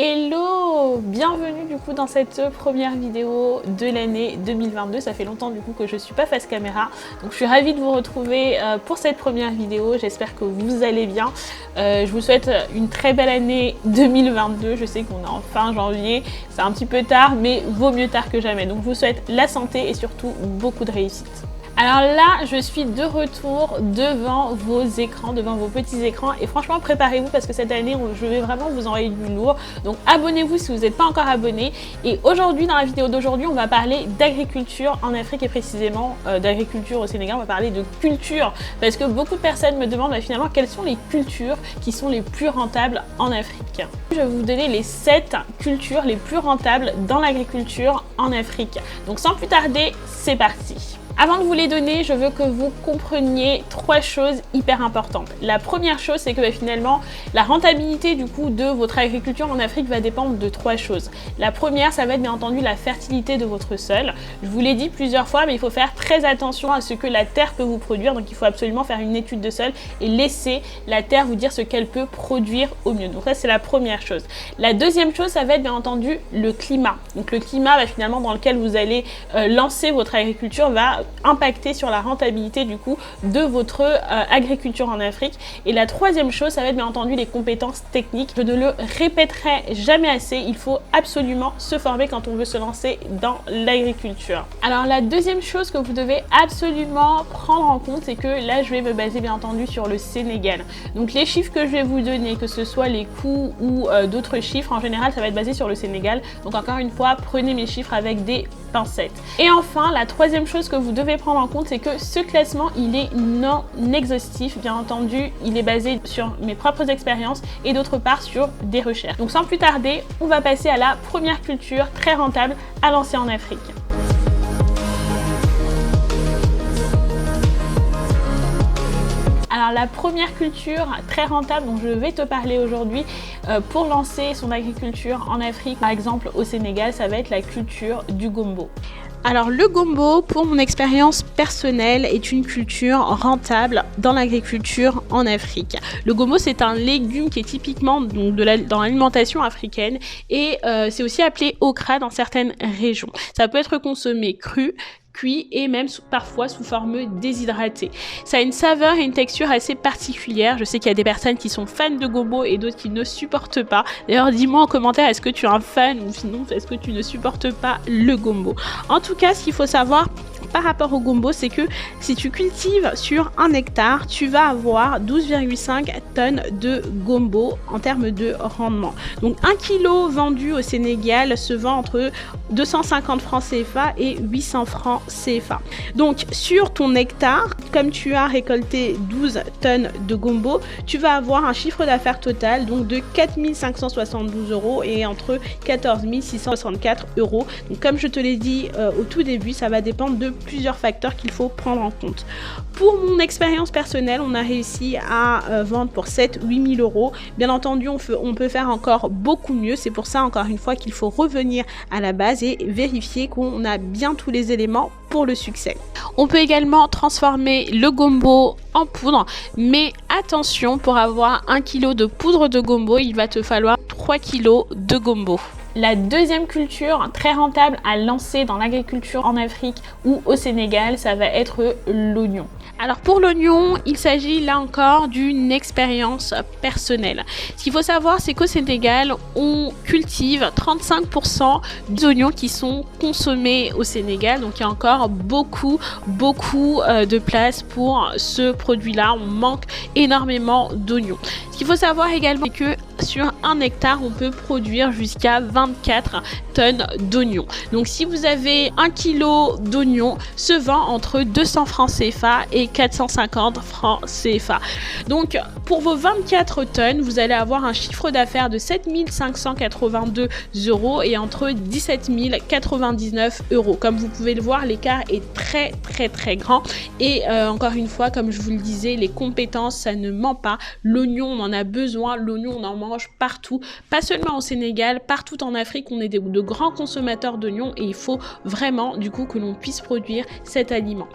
Hello! Bienvenue du coup dans cette première vidéo de l'année 2022. Ça fait longtemps du coup que je suis pas face caméra, donc je suis ravie de vous retrouver pour cette première vidéo. J'espère que vous allez bien. Je vous souhaite une très belle année 2022. Je sais qu'on est en fin janvier, c'est un petit peu tard, mais vaut mieux tard que jamais. Donc je vous souhaite la santé et surtout beaucoup de réussite. Alors là, je suis de retour devant vos écrans, devant vos petits écrans et franchement préparez-vous parce que cette année, je vais vraiment vous envoyer du lourd. Donc abonnez-vous si vous n'êtes pas encore abonné. Et aujourd'hui, dans la vidéo d'aujourd'hui, on va parler d'agriculture en Afrique et précisément d'agriculture au Sénégal. On va parler de culture parce que beaucoup de personnes me demandent finalement quelles sont les cultures qui sont les plus rentables en Afrique. Je vais vous donner les 7 cultures les plus rentables dans l'agriculture en Afrique. Donc sans plus tarder, c'est parti. Avant de vous les donner, je veux que vous compreniez 3 choses hyper importantes. La première chose, c'est que finalement, la rentabilité du coup de votre agriculture en Afrique va dépendre de 3 choses. La première, ça va être bien entendu la fertilité de votre sol. Je vous l'ai dit plusieurs fois, mais il faut faire très attention à ce que la terre peut vous produire. Donc il faut absolument faire une étude de sol et laisser la terre vous dire ce qu'elle peut produire au mieux. Donc ça, c'est la première chose. La deuxième chose, ça va être bien entendu le climat. Donc le climat, finalement, dans lequel vous allez lancer votre agriculture va impacter sur la rentabilité du coup de votre agriculture en Afrique. Et la troisième chose, ça va être bien entendu les compétences techniques. Je ne le répéterai jamais assez, il faut absolument se former quand on veut se lancer dans l'agriculture. Alors la deuxième chose que vous devez absolument prendre en compte, c'est que là je vais me baser bien entendu sur le Sénégal. Donc les chiffres que je vais vous donner, que ce soit les coûts ou d'autres chiffres, en général ça va être basé sur le Sénégal. Donc encore une fois, prenez mes chiffres avec des pincettes. Et enfin, la troisième chose que vous devez prendre en compte, c'est que ce classement, il est non exhaustif. Bien entendu, il est basé sur mes propres expériences et d'autre part sur des recherches. Donc sans plus tarder, on va passer à la première culture très rentable à lancer en Afrique. Alors la première culture très rentable dont je vais te parler aujourd'hui pour lancer son agriculture en Afrique, par exemple au Sénégal, ça va être la culture du gombo. Alors le gombo, pour mon expérience personnelle, est une culture rentable dans l'agriculture en Afrique. Le gombo, c'est un légume qui est typiquement donc, dans l'alimentation africaine et c'est aussi appelé okra dans certaines régions. Ça peut être consommé cru, cuit et même parfois sous forme déshydratée. Ça a une saveur et une texture assez particulière. Je sais qu'il y a des personnes qui sont fans de gombo et d'autres qui ne supportent pas. D'ailleurs, dis-moi en commentaire, est-ce que tu es un fan ou sinon est-ce que tu ne supportes pas le gombo? En tout cas, ce qu'il faut savoir par rapport au gombo, c'est que si tu cultives sur 1 hectare, tu vas avoir 12,5 tonnes de gombo en termes de rendement. Donc 1 kg vendu au Sénégal se vend entre 250 francs CFA et 800 francs CFA. Donc sur ton hectare, comme tu as récolté 12 tonnes de gombo, tu vas avoir un chiffre d'affaires total donc de 4 572 € et entre 14 664 €. Donc comme je te l'ai dit au tout début, ça va dépendre de plusieurs facteurs qu'il faut prendre en compte. Pour mon expérience personnelle, on a réussi à vendre pour 7-8 000 €. Bien entendu, on peut faire encore beaucoup mieux. C'est pour ça, encore une fois, qu'il faut revenir à la base et vérifier qu'on a bien tous les éléments pour le succès. On peut également transformer le gombo en poudre, mais attention, pour avoir 1 kg de poudre de gombo, il va te falloir 3 kg de gombo. La deuxième culture très rentable à lancer dans l'agriculture en Afrique ou au Sénégal, ça va être l'oignon. Alors pour l'oignon, il s'agit là encore d'une expérience personnelle. Ce qu'il faut savoir, c'est qu'au Sénégal, on cultive 35% des oignons qui sont consommés au Sénégal. Donc il y a encore beaucoup de place pour ce produit-là. On manque énormément d'oignons. Ce qu'il faut savoir également, c'est que sur 1 hectare, on peut produire jusqu'à 24 tonnes d'oignons. Donc si vous avez 1 kg d'oignons, se vend entre 200 francs CFA et 450 francs CFA. Donc pour vos 24 tonnes, vous allez avoir un chiffre d'affaires de 7 582 € et entre 17 099 €. Comme vous pouvez le voir, l'écart est très grand et encore une fois, comme je vous le disais, les compétences, ça ne ment pas. L'oignon, on en a besoin, l'oignon, on en mange partout, pas seulement au Sénégal, partout en Afrique, on est de grands consommateurs d'oignons et il faut vraiment du coup que l'on puisse produire cet aliment.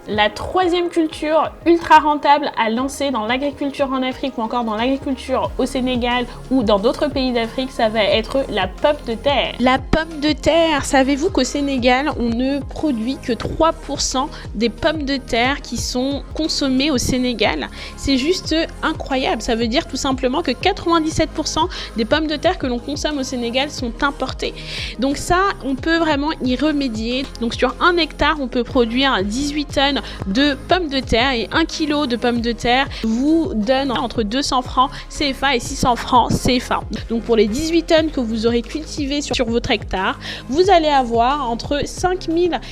La troisième culture ultra rentable à lancer dans l'agriculture en Afrique ou encore dans l'agriculture au Sénégal ou dans d'autres pays d'Afrique, ça va être la pomme de terre. La pomme de terre, savez-vous qu'au Sénégal, on ne produit que 3% des pommes de terre qui sont consommées au Sénégal? C'est juste incroyable. Ça veut dire tout simplement que 97% des pommes de terre que l'on consomme au Sénégal sont importées. Donc ça, on peut vraiment y remédier. Donc sur 1 hectare, on peut produire 18 tonnes de pommes de terre et 1 kg de pommes de terre vous donne entre 200 francs CFA et 600 francs CFA. Donc pour les 18 tonnes que vous aurez cultivées sur votre hectare, vous allez avoir entre 5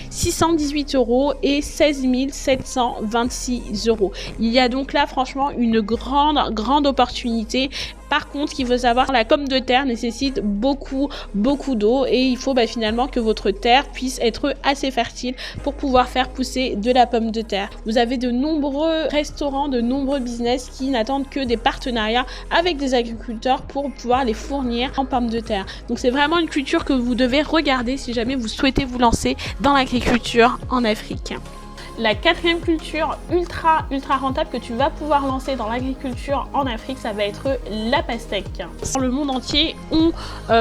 618 € et 16 726 €. Il y a donc là franchement une grande opportunité. Par contre, ce qu'il faut savoir, la pomme de terre nécessite beaucoup d'eau et il faut finalement que votre terre puisse être assez fertile pour pouvoir faire pousser de la pomme de terre. Vous avez de nombreux restaurants, de nombreux business qui n'attendent que des partenariats avec des agriculteurs pour pouvoir les fournir en pommes de terre. Donc c'est vraiment une culture que vous devez regarder si jamais vous souhaitez vous lancer dans l'agriculture en Afrique. La quatrième culture ultra rentable que tu vas pouvoir lancer dans l'agriculture en Afrique, ça va être la pastèque. Dans le monde entier, on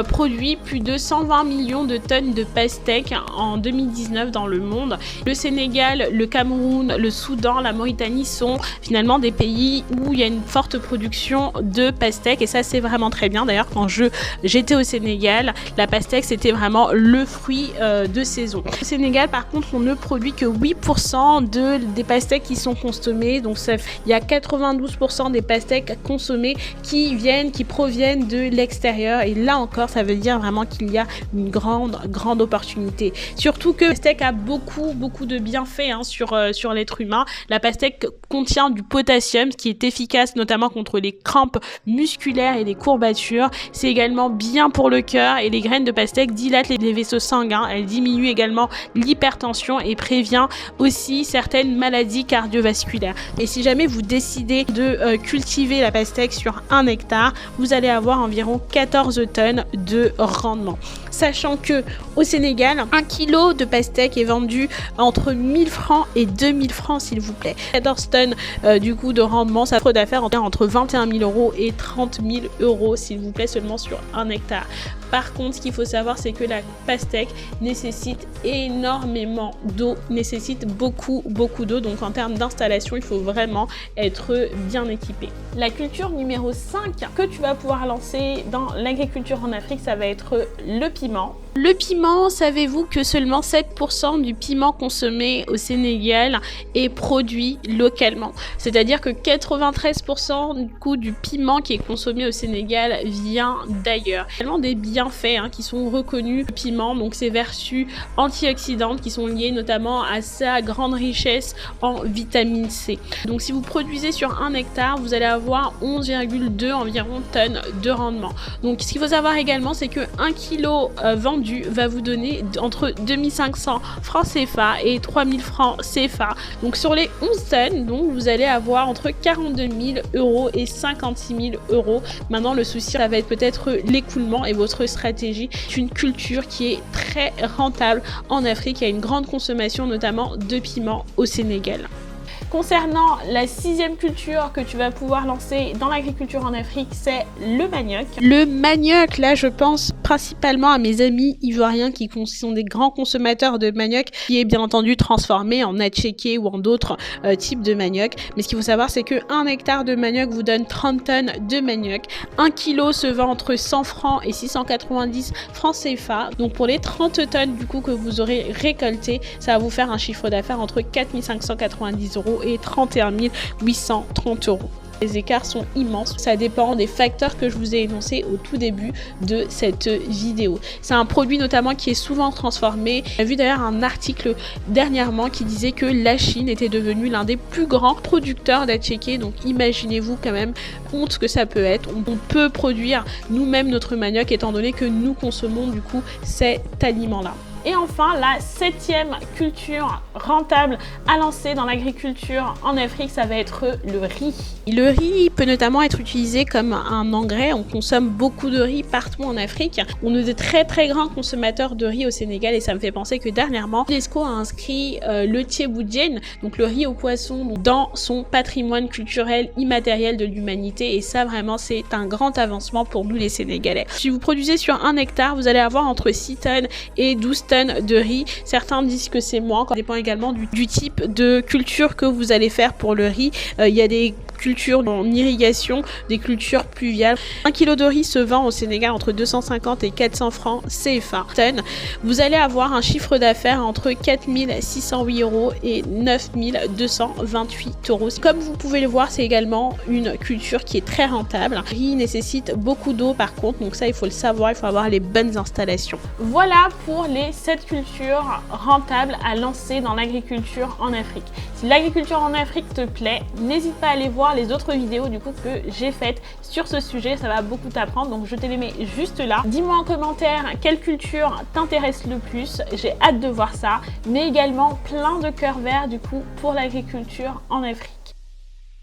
produit plus de 120 millions de tonnes de pastèque en 2019 dans le monde. Le Sénégal, le Cameroun, le Soudan, la Mauritanie sont finalement des pays où il y a une forte production de pastèque et ça c'est vraiment très bien. D'ailleurs quand j'étais au Sénégal, la pastèque c'était vraiment le fruit de saison. Au Sénégal par contre on ne produit que 8% des pastèques qui sont consommées, donc il y a 92% des pastèques consommées qui proviennent de l'extérieur et là encore ça veut dire vraiment qu'il y a une grande opportunité. Surtout que la pastèque a beaucoup de bienfaits sur l'être humain. La pastèque contient du potassium qui est efficace notamment contre les crampes musculaires et les courbatures. C'est également bien pour le cœur et les graines de pastèque dilatent les vaisseaux sanguins. Elle diminue également l'hypertension et prévient aussi certaines maladies cardiovasculaires. Et si jamais vous décidez de cultiver la pastèque sur 1 hectare, vous allez avoir environ 14 tonnes de rendement. Sachant que au Sénégal, 1 kg de pastèque est vendu entre 1000 francs et 2000 francs s'il vous plaît. 14 tonnes du coup de rendement, ça fait d'affaires entre 21 000 € et 30 000 € s'il vous plaît seulement sur 1 hectare. Par contre, ce qu'il faut savoir, c'est que la pastèque nécessite énormément d'eau, nécessite beaucoup d'eau. Donc en termes d'installation, il faut vraiment être bien équipé. La culture numéro 5 que tu vas pouvoir lancer dans l'agriculture en Afrique, ça va être le piment. Le piment, savez-vous que seulement 7% du piment consommé au Sénégal est produit localement? C'est-à-dire que 93% du piment qui est consommé au Sénégal vient d'ailleurs. Il y a tellement des bienfaits qui sont reconnus du piment, donc ces vertus antioxydantes qui sont liées notamment à sa grande richesse en vitamine C. Donc si vous produisez sur 1 hectare, vous allez avoir 11,2 environ tonnes de rendement. Donc ce qu'il faut savoir également, c'est que 1 kg vendu va vous donner entre 2500 francs CFA et 3000 francs CFA. Donc sur les 11 tonnes, donc, vous allez avoir entre 42 000 € et 56 000 €. Maintenant le souci, ça va être peut-être l'écoulement et votre stratégie. C'est une culture qui est très rentable en Afrique. Il y a une grande consommation notamment de piment au Sénégal. Concernant la 6e culture que tu vas pouvoir lancer dans l'agriculture en Afrique, c'est le manioc. Le manioc, là je pense principalement à mes amis ivoiriens qui sont des grands consommateurs de manioc, qui est bien entendu transformé en attiéké ou en d'autres types de manioc. Mais ce qu'il faut savoir, c'est que 1 hectare de manioc vous donne 30 tonnes de manioc. 1 kg se vend entre 100 francs et 690 francs CFA. Donc pour les 30 tonnes du coup que vous aurez récolté, ça va vous faire un chiffre d'affaires entre 4 590 € et 31 830 €. Les écarts sont immenses, ça dépend des facteurs que je vous ai énoncés au tout début de cette vidéo. C'est un produit notamment qui est souvent transformé. J'ai vu d'ailleurs un article dernièrement qui disait que la Chine était devenue l'un des plus grands producteurs d'attiéké, donc imaginez-vous quand même honte que ça peut être. On peut produire nous-mêmes notre manioc étant donné que nous consommons du coup cet aliment-là. Et enfin, la 7e culture rentable à lancer dans l'agriculture en Afrique, ça va être le riz. Le riz peut notamment être utilisé comme un engrais. On consomme beaucoup de riz partout en Afrique. On est de très grands consommateurs de riz au Sénégal et ça me fait penser que dernièrement, l'UNESCO a inscrit le thieboudiène, donc le riz au poisson, dans son patrimoine culturel immatériel de l'humanité et ça vraiment c'est un grand avancement pour nous les Sénégalais. Si vous produisez sur 1 hectare, vous allez avoir entre 6 tonnes et 12 tonnes de riz. Certains disent que c'est moins, ça dépend également du type de culture que vous allez faire pour le riz. Il y a des cultures en irrigation, des cultures pluviales. 1 kg de riz se vend au Sénégal entre 250 et 400 francs CFA tonne. Vous allez avoir un chiffre d'affaires entre 4 608 € et 9 228 €. Comme vous pouvez le voir, c'est également une culture qui est très rentable. Le riz nécessite beaucoup d'eau par contre, donc ça il faut le savoir, il faut avoir les bonnes installations. Voilà pour les 7 cultures rentables à lancer dans l'agriculture en Afrique. Si l'agriculture en Afrique te plaît, n'hésite pas à aller voir les autres vidéos du coup que j'ai faites sur ce sujet, ça va beaucoup t'apprendre, donc je te les mets juste là. Dis-moi en commentaire quelle culture t'intéresse le plus, j'ai hâte de voir ça, mais également plein de cœurs verts du coup pour l'agriculture en Afrique.